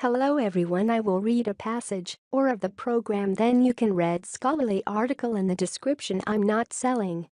Hello everyone, I will read a passage or of the program, then you can read scholarly article in the description. I'm not selling.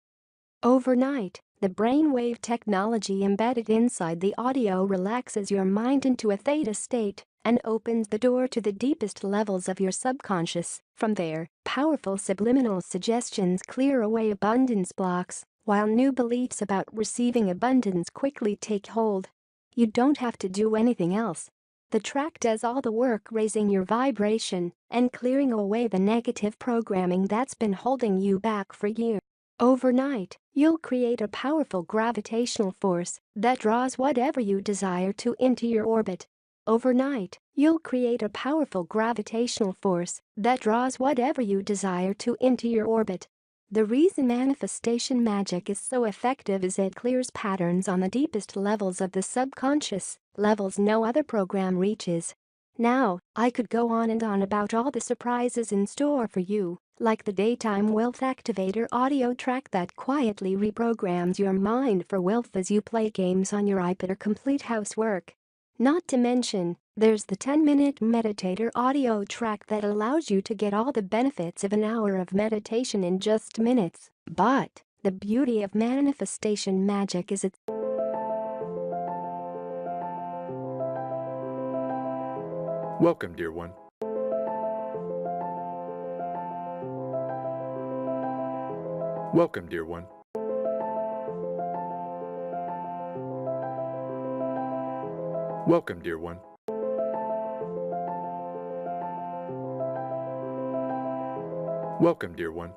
Overnight, the brainwave technology embedded inside the audio relaxes your mind into a theta state and opens the door to the deepest levels of your subconscious. From there, powerful subliminal suggestions clear away abundance blocks, while new beliefs about receiving abundance quickly take hold. You don't have to do anything else. The track does all the work, raising your vibration and clearing away the negative programming that's been holding you back for years. Overnight, you'll create a powerful gravitational force that draws whatever you desire to into your orbit. Overnight, you'll create a powerful gravitational force that draws whatever you desire to into your orbit. The reason manifestation magic is so effective is it clears patterns on the deepest levels of the subconscious, levels no other program reaches. Now, I could go on and on about all the surprises in store for you, like the Daytime Wealth Activator audio track that quietly reprograms your mind for wealth as you play games on your iPad or complete housework. Not to mention, there's the 10-minute meditator audio track that allows you to get all the benefits of an hour of meditation in just minutes. But the beauty of manifestation magic is its Welcome, dear one. Welcome, dear one. Welcome, dear one. Welcome, dear one.